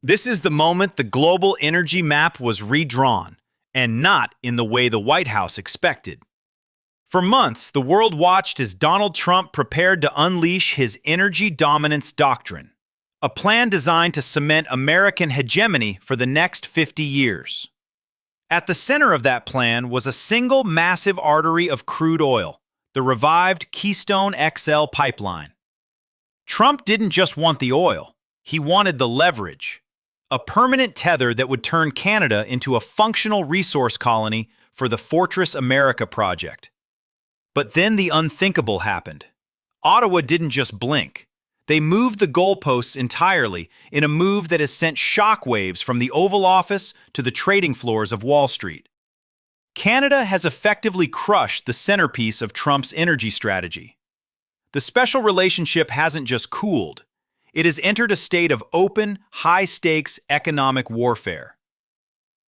This is the moment the global energy map was redrawn, and not in the way the White House expected. For months, the world watched as Donald Trump prepared to unleash his energy dominance doctrine, a plan designed to cement American hegemony for the next 50 years. At the center of that plan was a single massive artery of crude oil, the revived Keystone XL pipeline. Trump didn't just want the oil, he wanted the leverage, a permanent tether that would turn Canada into a functional resource colony for the Fortress America project. But then the unthinkable happened. Ottawa didn't just blink. They moved the goalposts entirely in a move that has sent shockwaves from the Oval Office to the trading floors of Wall Street. Canada has effectively crushed the centerpiece of Trump's energy strategy. The special relationship hasn't just cooled. It has entered a state of open, high-stakes economic warfare.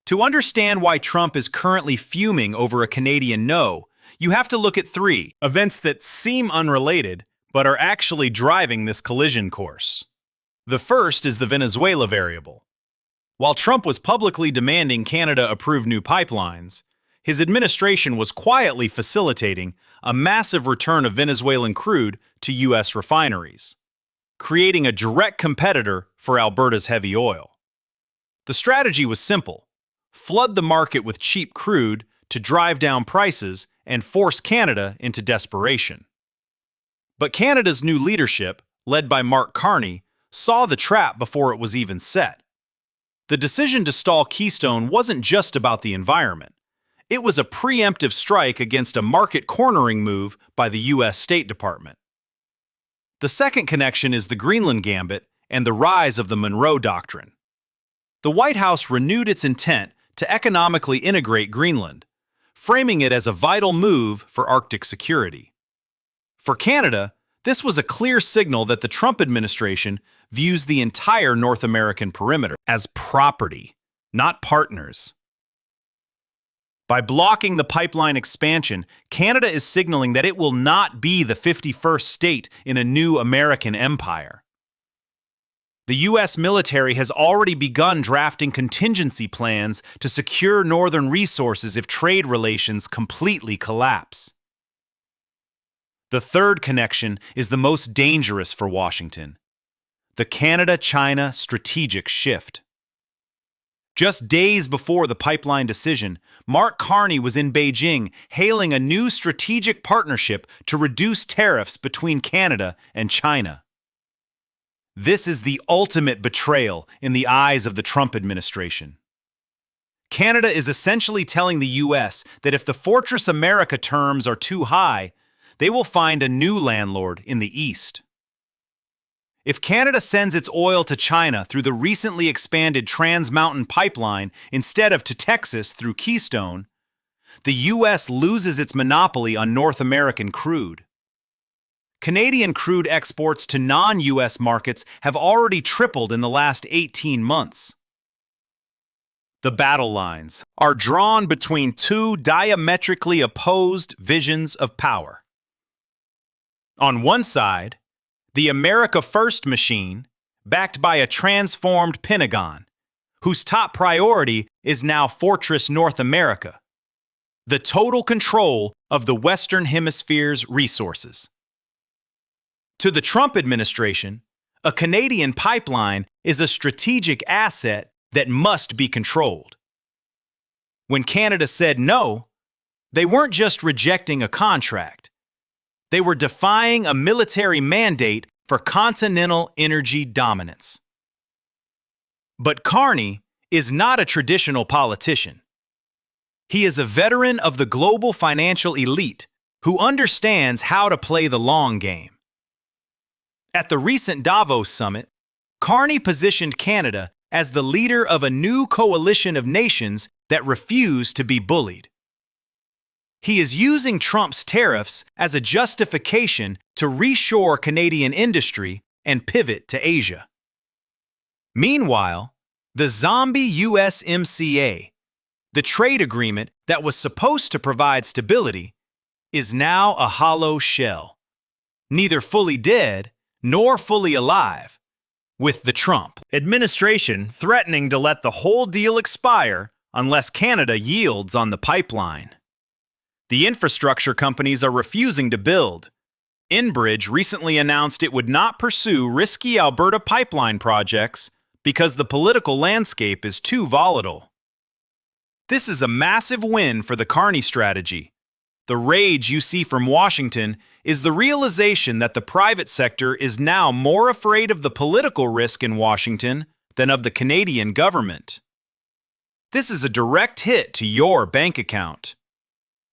To understand why Trump is currently fuming over a Canadian no, you have to look at three events that seem unrelated, but are actually driving this collision course. The first is the Venezuela variable. While Trump was publicly demanding Canada approve new pipelines, his administration was quietly facilitating a massive return of Venezuelan crude to U.S. refineries, creating a direct competitor for Alberta's heavy oil. The strategy was simple: flood the market with cheap crude to drive down prices and force Canada into desperation. But Canada's new leadership, led by Mark Carney, saw the trap before it was even set. The decision to stall Keystone wasn't just about the environment. It was a preemptive strike against a market-cornering move by the U.S. State Department. The second connection is the Greenland Gambit and the rise of the Monroe Doctrine. The White House renewed its intent to economically integrate Greenland, framing it as a vital move for Arctic security. For Canada, this was a clear signal that the Trump administration views the entire North American perimeter as property, not partners. By blocking the pipeline expansion, Canada is signaling that it will not be the 51st state in a new American empire. The U.S. military has already begun drafting contingency plans to secure northern resources if trade relations completely collapse. The third connection is the most dangerous for Washington: the Canada-China strategic shift. Just days before the pipeline decision, Mark Carney was in Beijing hailing a new strategic partnership to reduce tariffs between Canada and China. This is the ultimate betrayal in the eyes of the Trump administration. Canada is essentially telling the U.S. that if the Fortress America terms are too high, they will find a new landlord in the East. If Canada sends its oil to China through the recently expanded Trans Mountain pipeline instead of to Texas through Keystone, the U.S. loses its monopoly on North American crude. Canadian crude exports to non-U.S. markets have already tripled in the last 18 months. The battle lines are drawn between two diametrically opposed visions of power. On one side, the America First machine, backed by a transformed Pentagon, whose top priority is now Fortress North America, the total control of the Western Hemisphere's resources. To the Trump administration, a Canadian pipeline is a strategic asset that must be controlled. When Canada said no, they weren't just rejecting a contract. They were defying a military mandate for continental energy dominance. But Carney is not a traditional politician. He is a veteran of the global financial elite who understands how to play the long game. At the recent Davos summit, Carney positioned Canada as the leader of a new coalition of nations that refuse to be bullied. He is using Trump's tariffs as a justification to reshore Canadian industry and pivot to Asia. Meanwhile, the zombie USMCA, the trade agreement that was supposed to provide stability, is now a hollow shell, neither fully dead nor fully alive, with the Trump administration threatening to let the whole deal expire unless Canada yields on the pipeline. The infrastructure companies are refusing to build. Enbridge recently announced it would not pursue risky Alberta pipeline projects because the political landscape is too volatile. This is a massive win for the Carney strategy. The rage you see from Washington is the realization that the private sector is now more afraid of the political risk in Washington than of the Canadian government. This is a direct hit to your bank account.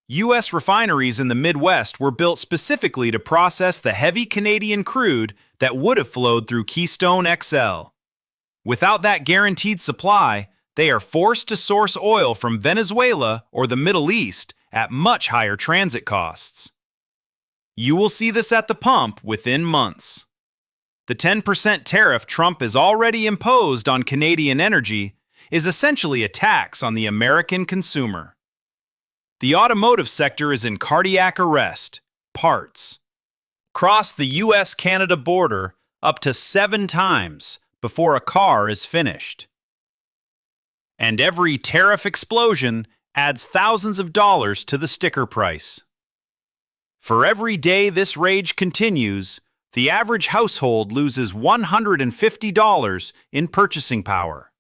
U.S. refineries in the Midwest were built specifically to process the heavy Canadian crude that would have flowed through Keystone XL. Without that guaranteed supply, they are forced to source oil from Venezuela or the Middle East at much higher transit costs. You will see this at the pump within months. The 10% tariff Trump has already imposed on Canadian energy is essentially a tax on the American consumer. The automotive sector is in cardiac arrest. Parts cross the U.S.-Canada border up to 7 times before a car is finished. And every tariff explosion adds thousands of dollars to the sticker price. For every day this rage continues, the average household loses $150 in purchasing power.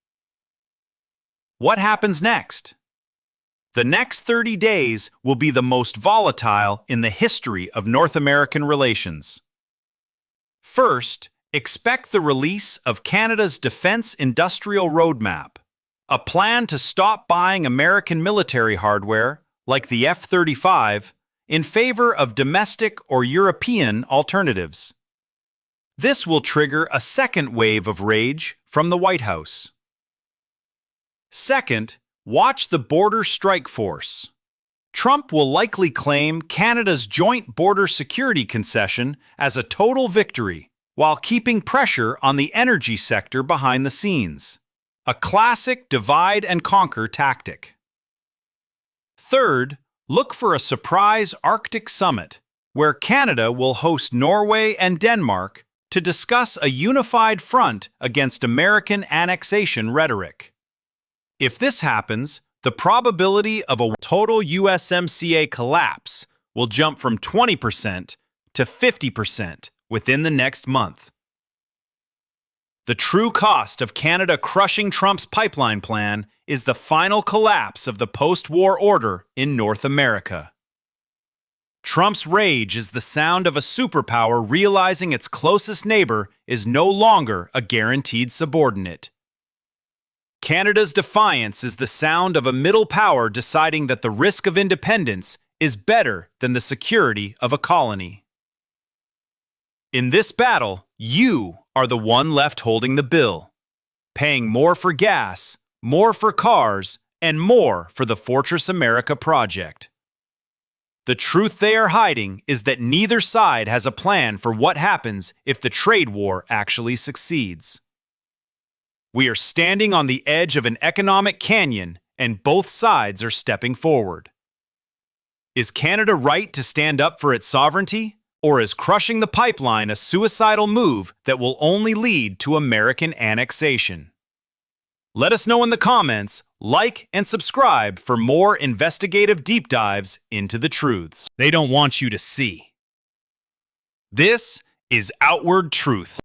What happens next? The next 30 days will be the most volatile in the history of North American relations. First, expect the release of Canada's Defence Industrial Roadmap, a plan to stop buying American military hardware, like the F-35, in favor of domestic or European alternatives. This will trigger a second wave of rage from the White House. Second, watch the Border Strike Force. Trump will likely claim Canada's joint border security concession as a total victory, while keeping pressure on the energy sector behind the scenes. A classic divide-and-conquer tactic. Third, look for a surprise Arctic summit, where Canada will host Norway and Denmark to discuss a unified front against American annexation rhetoric. If this happens, the probability of a total USMCA collapse will jump from 20% to 50% within the next month. The true cost of Canada crushing Trump's pipeline plan is the final collapse of the post-war order in North America. Trump's rage is the sound of a superpower realizing its closest neighbor is no longer a guaranteed subordinate. Canada's defiance is the sound of a middle power deciding that the risk of independence is better than the security of a colony. In this battle, you are the one left holding the bill, paying more for gas, more for cars, and more for the Fortress America project. The truth they are hiding is that neither side has a plan for what happens if the trade war actually succeeds. We are standing on the edge of an economic canyon, and both sides are stepping forward. Is Canada right to stand up for its sovereignty, or is crushing the pipeline a suicidal move that will only lead to American annexation? Let us know in the comments, like and subscribe for more investigative deep dives into the truths they don't want you to see. This is Outward Truth.